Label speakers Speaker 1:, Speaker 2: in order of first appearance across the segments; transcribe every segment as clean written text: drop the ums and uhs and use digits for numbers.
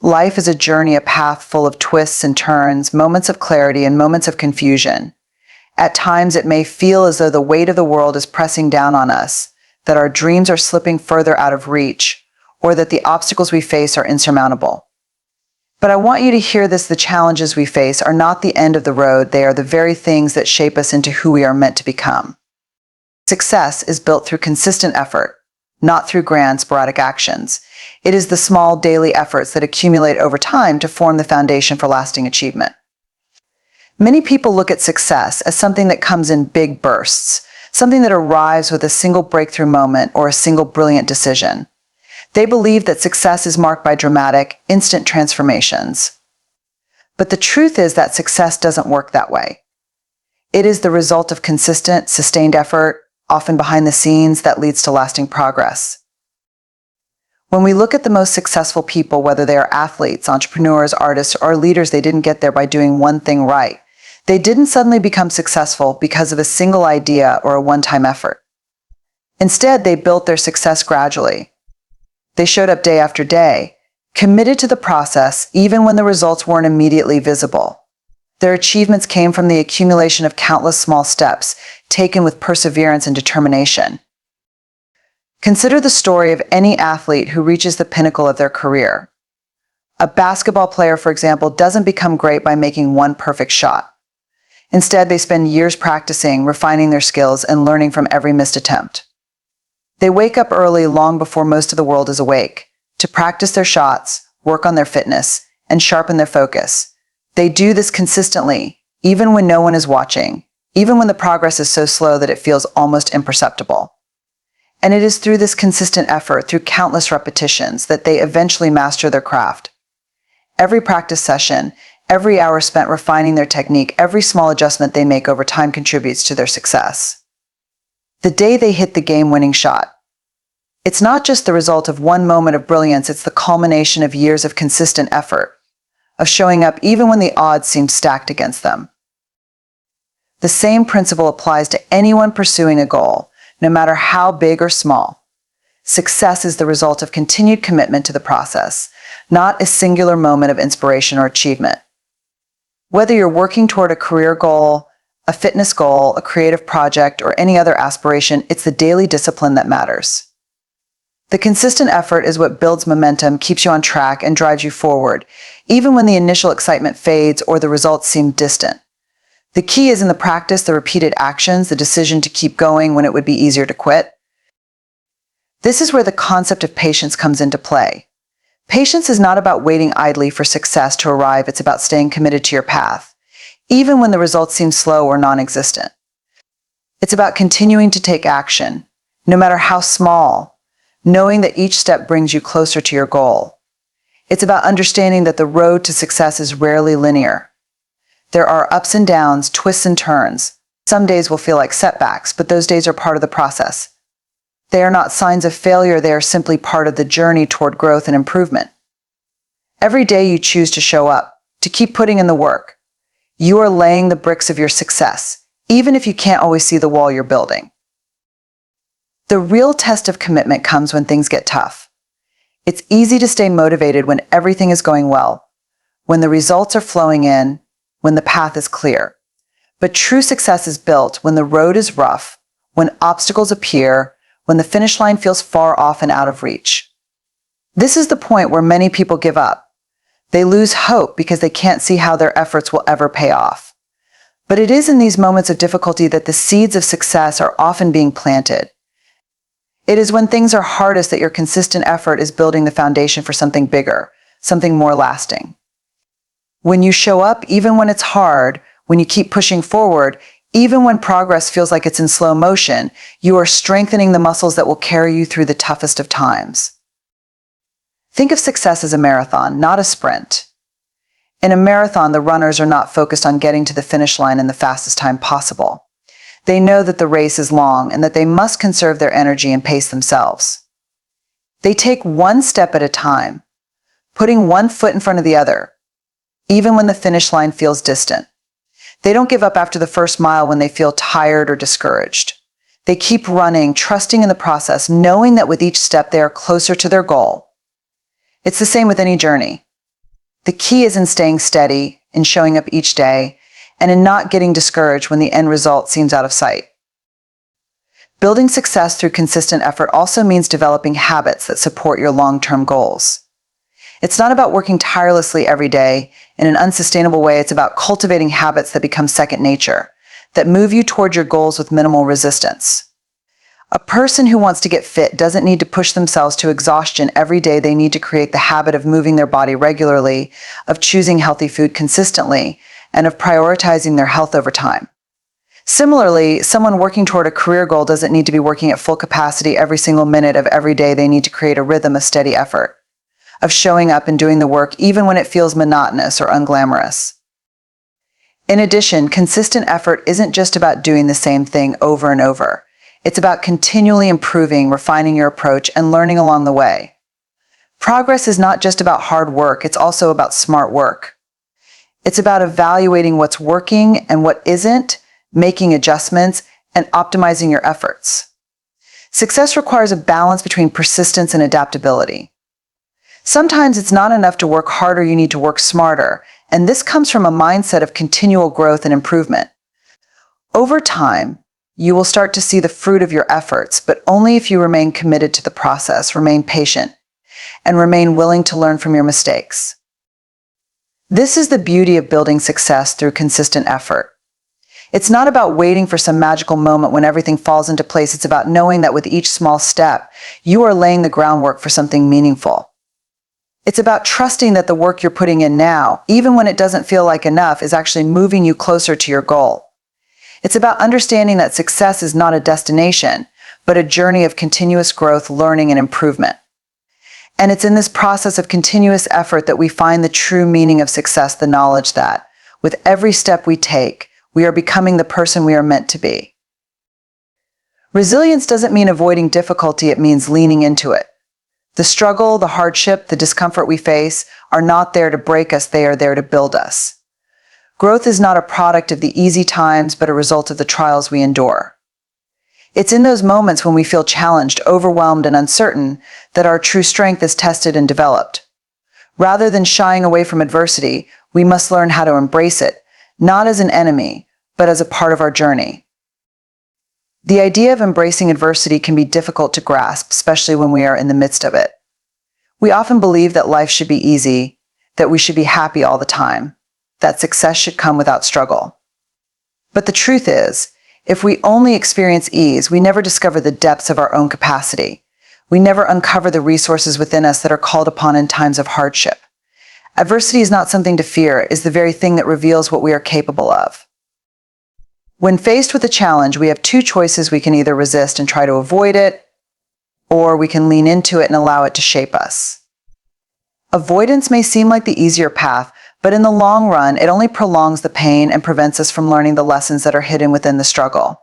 Speaker 1: Life is a journey, a path full of twists and turns, moments of clarity and moments of confusion. At times, it may feel as though the weight of the world is pressing down on us, that our dreams are slipping further out of reach, or that the obstacles we face are insurmountable. But I want you to hear this: the challenges we face are not the end of the road. They are the very things that shape us into who we are meant to become. Success is built through consistent effort, not through grand, sporadic actions. It is the small daily efforts that accumulate over time to form the foundation for lasting achievement. Many people look at success as something that comes in big bursts, something that arrives with a single breakthrough moment or a single brilliant decision. They believe that success is marked by dramatic, instant transformations. But the truth is that success doesn't work that way. It is the result of consistent, sustained effort, often behind the scenes, that leads to lasting progress. When we look at the most successful people, whether they are athletes, entrepreneurs, artists, or leaders, they didn't get there by doing one thing right. They didn't suddenly become successful because of a single idea or a one-time effort. Instead, they built their success gradually. They showed up day after day, committed to the process even when the results weren't immediately visible. Their achievements came from the accumulation of countless small steps, taken with perseverance and determination. Consider the story of any athlete who reaches the pinnacle of their career. A basketball player, for example, doesn't become great by making one perfect shot. Instead, they spend years practicing, refining their skills, and learning from every missed attempt. They wake up early, long before most of the world is awake, to practice their shots, work on their fitness, and sharpen their focus. They do this consistently, even when no one is watching, even when the progress is so slow that it feels almost imperceptible. And it is through this consistent effort, through countless repetitions, that they eventually master their craft. Every practice session, every hour spent refining their technique, every small adjustment they make over time contributes to their success. The day they hit the game-winning shot, it's not just the result of one moment of brilliance, it's the culmination of years of consistent effort, of showing up even when the odds seem stacked against them. The same principle applies to anyone pursuing a goal, no matter how big or small. Success is the result of continued commitment to the process, not a singular moment of inspiration or achievement. Whether you're working toward a career goal, a fitness goal, a creative project, or any other aspiration, it's the daily discipline that matters. The consistent effort is what builds momentum, keeps you on track, and drives you forward, even when the initial excitement fades or the results seem distant. The key is in the practice, the repeated actions, the decision to keep going when it would be easier to quit. This is where the concept of patience comes into play. Patience is not about waiting idly for success to arrive, it's about staying committed to your path, even when the results seem slow or non-existent. It's about continuing to take action, no matter how small, knowing that each step brings you closer to your goal. It's about understanding that the road to success is rarely linear. There are ups and downs, twists and turns. Some days will feel like setbacks, but those days are part of the process. They are not signs of failure, they are simply part of the journey toward growth and improvement. Every day you choose to show up, to keep putting in the work. You are laying the bricks of your success, even if you can't always see the wall you're building. The real test of commitment comes when things get tough. It's easy to stay motivated when everything is going well, when the results are flowing in, when the path is clear. But true success is built when the road is rough, when obstacles appear, when the finish line feels far off and out of reach. This is the point where many people give up. They lose hope because they can't see how their efforts will ever pay off. But it is in these moments of difficulty that the seeds of success are often being planted. It is when things are hardest that your consistent effort is building the foundation for something bigger, something more lasting. When you show up, even when it's hard, when you keep pushing forward, even when progress feels like it's in slow motion, you are strengthening the muscles that will carry you through the toughest of times. Think of success as a marathon, not a sprint. In a marathon, the runners are not focused on getting to the finish line in the fastest time possible. They know that the race is long and that they must conserve their energy and pace themselves. They take one step at a time, putting one foot in front of the other, even when the finish line feels distant. They don't give up after the first mile when they feel tired or discouraged. They keep running, trusting in the process, knowing that with each step they are closer to their goal. It's the same with any journey. The key is in staying steady, in showing up each day, and in not getting discouraged when the end result seems out of sight. Building success through consistent effort also means developing habits that support your long-term goals. It's not about working tirelessly every day in an unsustainable way. It's about cultivating habits that become second nature, that move you toward your goals with minimal resistance. A person who wants to get fit doesn't need to push themselves to exhaustion every day. They need to create the habit of moving their body regularly, of choosing healthy food consistently, and of prioritizing their health over time. Similarly, someone working toward a career goal doesn't need to be working at full capacity every single minute of every day. They need to create a rhythm of steady effort, of showing up and doing the work even when it feels monotonous or unglamorous. In addition, consistent effort isn't just about doing the same thing over and over. It's about continually improving, refining your approach, and learning along the way. Progress is not just about hard work, it's also about smart work. It's about evaluating what's working and what isn't, making adjustments, and optimizing your efforts. Success requires a balance between persistence and adaptability. Sometimes it's not enough to work harder, you need to work smarter, and this comes from a mindset of continual growth and improvement. Over time, you will start to see the fruit of your efforts, but only if you remain committed to the process, remain patient, and remain willing to learn from your mistakes. This is the beauty of building success through consistent effort. It's not about waiting for some magical moment when everything falls into place. It's about knowing that with each small step, you are laying the groundwork for something meaningful. It's about trusting that the work you're putting in now, even when it doesn't feel like enough, is actually moving you closer to your goal. It's about understanding that success is not a destination, but a journey of continuous growth, learning, and improvement. And it's in this process of continuous effort that we find the true meaning of success, the knowledge that, with every step we take, we are becoming the person we are meant to be. Resilience doesn't mean avoiding difficulty, it means leaning into it. The struggle, the hardship, the discomfort we face are not there to break us, they are there to build us. Growth is not a product of the easy times, but a result of the trials we endure. It's in those moments when we feel challenged, overwhelmed, and uncertain that our true strength is tested and developed. Rather than shying away from adversity, we must learn how to embrace it, not as an enemy, but as a part of our journey. The idea of embracing adversity can be difficult to grasp, especially when we are in the midst of it. We often believe that life should be easy, that we should be happy all the time, that success should come without struggle. But the truth is, if we only experience ease, we never discover the depths of our own capacity. We never uncover the resources within us that are called upon in times of hardship. Adversity is not something to fear, it is the very thing that reveals what we are capable of. When faced with a challenge, we have two choices. We can either resist and try to avoid it, or we can lean into it and allow it to shape us. Avoidance may seem like the easier path, but in the long run, it only prolongs the pain and prevents us from learning the lessons that are hidden within the struggle.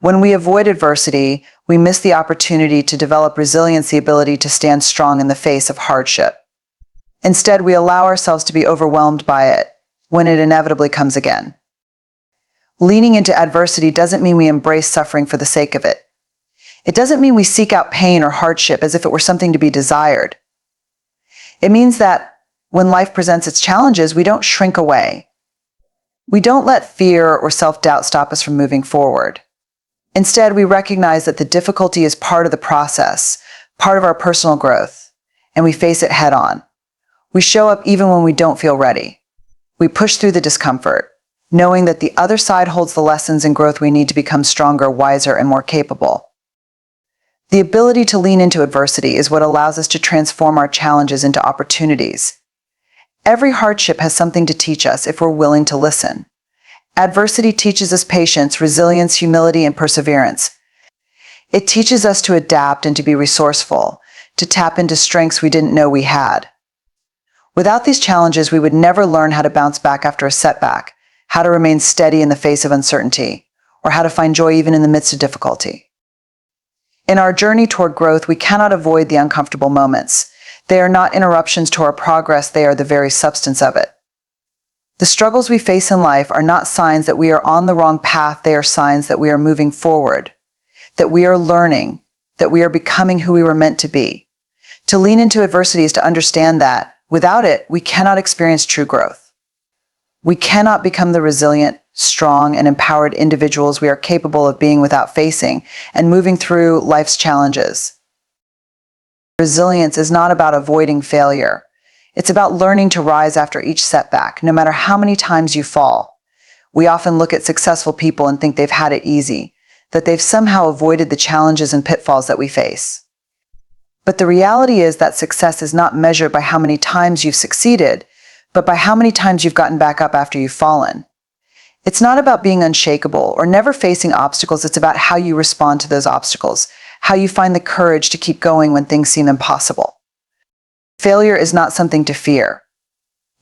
Speaker 1: When we avoid adversity, we miss the opportunity to develop resilience, the ability to stand strong in the face of hardship. Instead, we allow ourselves to be overwhelmed by it when it inevitably comes again. Leaning into adversity doesn't mean we embrace suffering for the sake of it. It doesn't mean we seek out pain or hardship as if it were something to be desired. It means that when life presents its challenges, we don't shrink away. We don't let fear or self-doubt stop us from moving forward. Instead, we recognize that the difficulty is part of the process, part of our personal growth, and we face it head on. We show up even when we don't feel ready. We push through the discomfort, knowing that the other side holds the lessons and growth we need to become stronger, wiser, and more capable. The ability to lean into adversity is what allows us to transform our challenges into opportunities. Every hardship has something to teach us if we're willing to listen. Adversity teaches us patience, resilience, humility, and perseverance. It teaches us to adapt and to be resourceful, to tap into strengths we didn't know we had. Without these challenges, we would never learn how to bounce back after a setback, how to remain steady in the face of uncertainty, or how to find joy even in the midst of difficulty. In our journey toward growth, we cannot avoid the uncomfortable moments. They are not interruptions to our progress, they are the very substance of it. The struggles we face in life are not signs that we are on the wrong path, they are signs that we are moving forward, that we are learning, that we are becoming who we were meant to be. To lean into adversity is to understand that, Without it, we cannot experience true growth. We cannot become the resilient, strong, and empowered individuals we are capable of being without facing and moving through life's challenges. Resilience is not about avoiding failure. It's about learning to rise after each setback, no matter how many times you fall. We often look at successful people and think they've had it easy, that they've somehow avoided the challenges and pitfalls that we face. But the reality is that success is not measured by how many times you've succeeded, but by how many times you've gotten back up after you've fallen. It's not about being unshakable or never facing obstacles. It's about how you respond to those obstacles, how you find the courage to keep going when things seem impossible. Failure is not something to fear.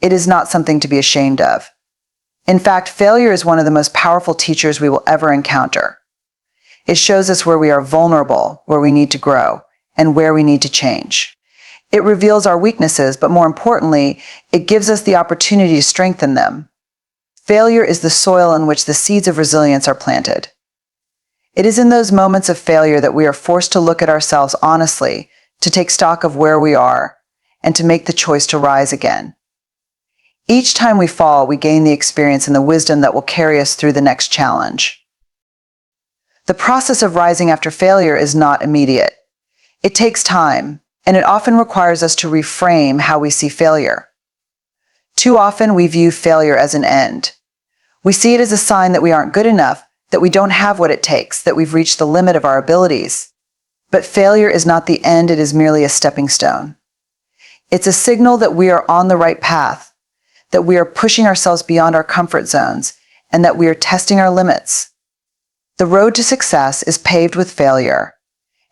Speaker 1: It is not something to be ashamed of. In fact, failure is one of the most powerful teachers we will ever encounter. It shows us where we are vulnerable, where we need to grow, and where we need to change. It reveals our weaknesses, but more importantly, it gives us the opportunity to strengthen them. Failure is the soil in which the seeds of resilience are planted. It is in those moments of failure that we are forced to look at ourselves honestly, to take stock of where we are, and to make the choice to rise again. Each time we fall, we gain the experience and the wisdom that will carry us through the next challenge. The process of rising after failure is not immediate. It takes time, and it often requires us to reframe how we see failure. Too often, we view failure as an end. We see it as a sign that we aren't good enough, that we don't have what it takes, that we've reached the limit of our abilities. But failure is not the end, it is merely a stepping stone. It's a signal that we are on the right path, that we are pushing ourselves beyond our comfort zones, and that we are testing our limits. The road to success is paved with failure,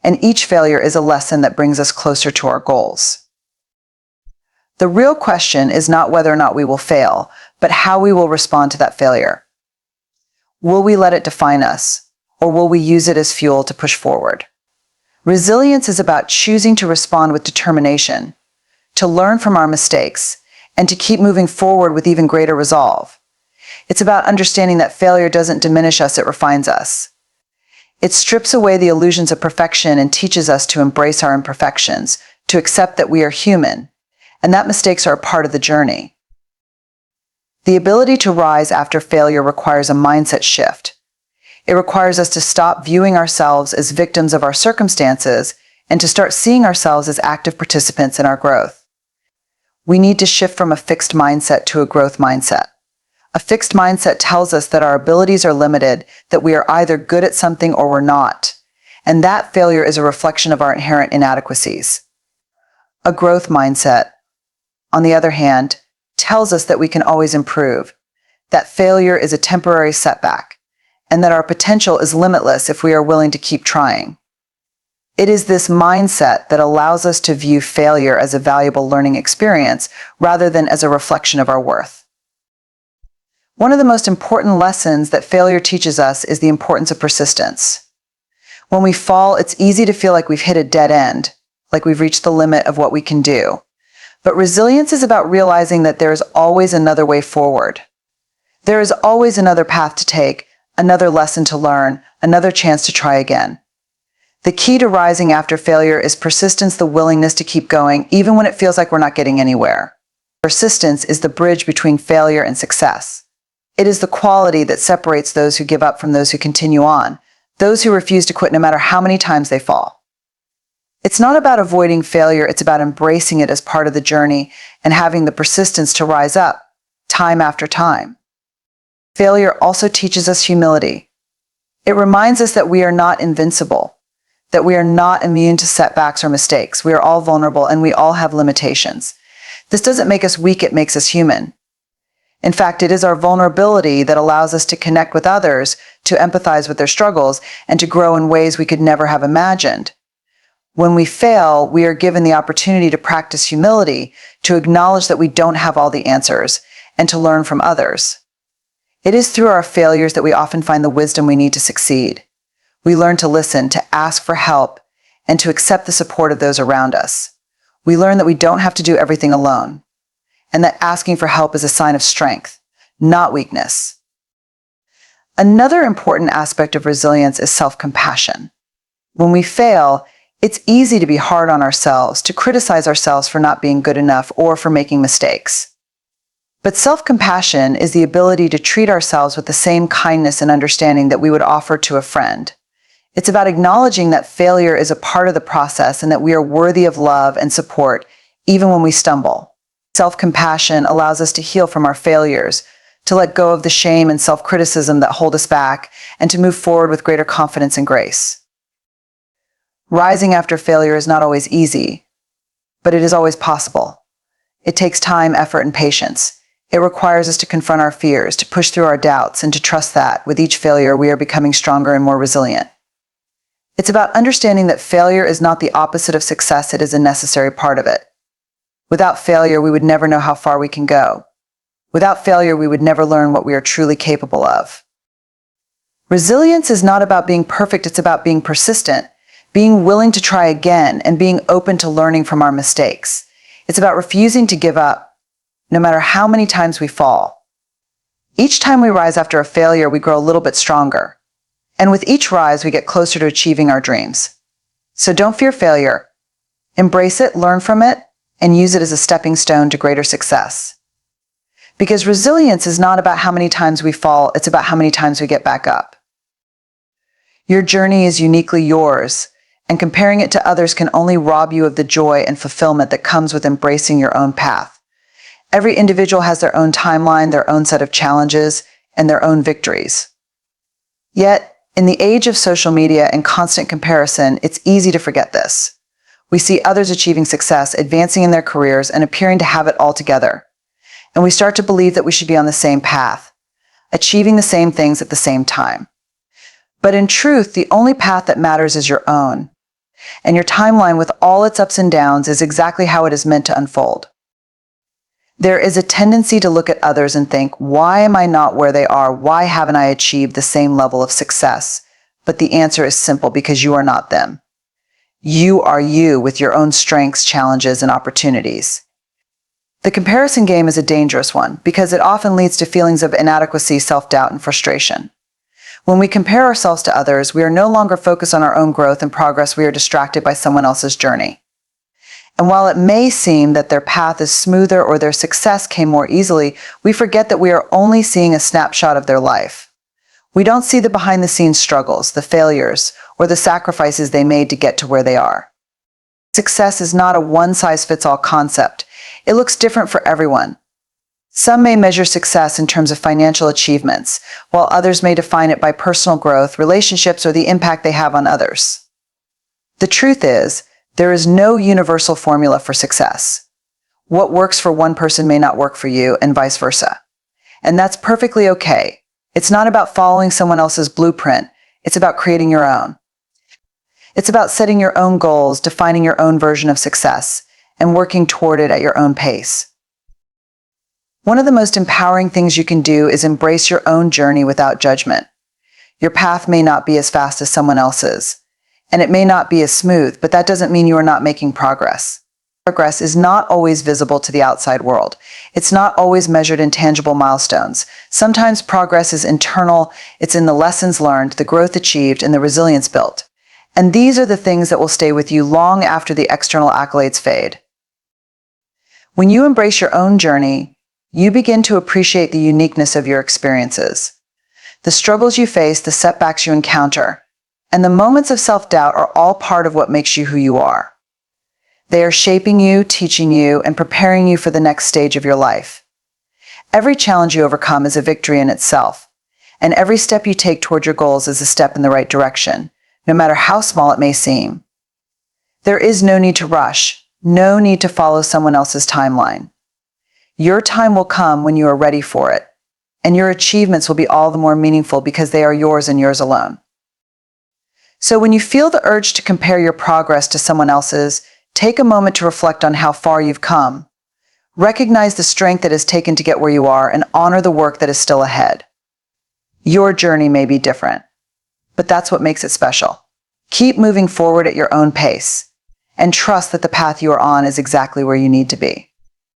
Speaker 1: and each failure is a lesson that brings us closer to our goals. The real question is not whether or not we will fail, but how we will respond to that failure. Will we let it define us, or will we use it as fuel to push forward? Resilience is about choosing to respond with determination, to learn from our mistakes, and to keep moving forward with even greater resolve. It's about understanding that failure doesn't diminish us, it refines us. It strips away the illusions of perfection and teaches us to embrace our imperfections, to accept that we are human, and that mistakes are a part of the journey. The ability to rise after failure requires a mindset shift. It requires us to stop viewing ourselves as victims of our circumstances and to start seeing ourselves as active participants in our growth. We need to shift from a fixed mindset to a growth mindset. A fixed mindset tells us that our abilities are limited, that we are either good at something or we're not, and that failure is a reflection of our inherent inadequacies. A growth mindset, on the other hand, tells us that we can always improve, that failure is a temporary setback, and that our potential is limitless if we are willing to keep trying. It is this mindset that allows us to view failure as a valuable learning experience rather than as a reflection of our worth. One of the most important lessons that failure teaches us is the importance of persistence. When we fall, it's easy to feel like we've hit a dead end, like we've reached the limit of what we can do. But resilience is about realizing that there is always another way forward. There is always another path to take, another lesson to learn, another chance to try again. The key to rising after failure is persistence, the willingness to keep going, even when it feels like we're not getting anywhere. Persistence is the bridge between failure and success. It is the quality that separates those who give up from those who continue on, those who refuse to quit no matter how many times they fall. It's not about avoiding failure, it's about embracing it as part of the journey and having the persistence to rise up, time after time. Failure also teaches us humility. It reminds us that we are not invincible, that we are not immune to setbacks or mistakes. We are all vulnerable and we all have limitations. This doesn't make us weak, it makes us human. In fact, it is our vulnerability that allows us to connect with others, to empathize with their struggles, and to grow in ways we could never have imagined. When we fail, we are given the opportunity to practice humility, to acknowledge that we don't have all the answers, and to learn from others. It is through our failures that we often find the wisdom we need to succeed. We learn to listen, to ask for help, and to accept the support of those around us. We learn that we don't have to do everything alone, and that asking for help is a sign of strength, not weakness. Another important aspect of resilience is self-compassion. When we fail, It's easy to be hard on ourselves, to criticize ourselves for not being good enough or for making mistakes. But self-compassion is the ability to treat ourselves with the same kindness and understanding that we would offer to a friend. It's about acknowledging that failure is a part of the process and that we are worthy of love and support, even when we stumble. Self-compassion allows us to heal from our failures, to let go of the shame and self-criticism that hold us back, and to move forward with greater confidence and grace. Rising after failure is not always easy, but it is always possible. It takes time, effort, and patience. It requires us to confront our fears, to push through our doubts, and to trust that, with each failure, we are becoming stronger and more resilient. It's about understanding that failure is not the opposite of success, it is a necessary part of it. Without failure, we would never know how far we can go. Without failure, we would never learn what we are truly capable of. Resilience is not about being perfect, it's about being persistent, being willing to try again, and being open to learning from our mistakes. It's about refusing to give up, no matter how many times we fall. Each time we rise after a failure, we grow a little bit stronger. And with each rise, we get closer to achieving our dreams. So don't fear failure. Embrace it, learn from it, and use it as a stepping stone to greater success. Because resilience is not about how many times we fall, it's about how many times we get back up. Your journey is uniquely yours, and comparing it to others can only rob you of the joy and fulfillment that comes with embracing your own path. Every individual has their own timeline, their own set of challenges, and their own victories. Yet, in the age of social media and constant comparison, it's easy to forget this. We see others achieving success, advancing in their careers, and appearing to have it all together. And we start to believe that we should be on the same path, achieving the same things at the same time. But in truth, the only path that matters is your own. And your timeline, with all its ups and downs, is exactly how it is meant to unfold. There is a tendency to look at others and think, why am I not where they are? Why haven't I achieved the same level of success? But the answer is simple, because you are not them. You are you with your own strengths, challenges, and opportunities. The comparison game is a dangerous one because it often leads to feelings of inadequacy, self-doubt, and frustration. When we compare ourselves to others, we are no longer focused on our own growth and progress, we are distracted by someone else's journey. And while it may seem that their path is smoother or their success came more easily, we forget that we are only seeing a snapshot of their life. We don't see the behind-the-scenes struggles, the failures, or the sacrifices they made to get to where they are. Success is not a one-size-fits-all concept. It looks different for everyone. Some may measure success in terms of financial achievements, while others may define it by personal growth, relationships, or the impact they have on others. The truth is, there is no universal formula for success. What works for one person may not work for you, and vice versa. And that's perfectly okay. It's not about following someone else's blueprint. It's about creating your own. It's about setting your own goals, defining your own version of success, and working toward it at your own pace. One of the most empowering things you can do is embrace your own journey without judgment. Your path may not be as fast as someone else's, and it may not be as smooth, but that doesn't mean you are not making progress. Progress is not always visible to the outside world. It's not always measured in tangible milestones. Sometimes progress is internal. It's in the lessons learned, the growth achieved, and the resilience built. And these are the things that will stay with you long after the external accolades fade. When you embrace your own journey, you begin to appreciate the uniqueness of your experiences. The struggles you face, the setbacks you encounter, and the moments of self-doubt are all part of what makes you who you are. They are shaping you, teaching you, and preparing you for the next stage of your life. Every challenge you overcome is a victory in itself, and every step you take toward your goals is a step in the right direction, no matter how small it may seem. There is no need to rush, no need to follow someone else's timeline. Your time will come when you are ready for it, and your achievements will be all the more meaningful because they are yours and yours alone. So when you feel the urge to compare your progress to someone else's, take a moment to reflect on how far you've come. Recognize the strength it has taken to get where you are and honor the work that is still ahead. Your journey may be different, but that's what makes it special. Keep moving forward at your own pace and trust that the path you are on is exactly where you need to be.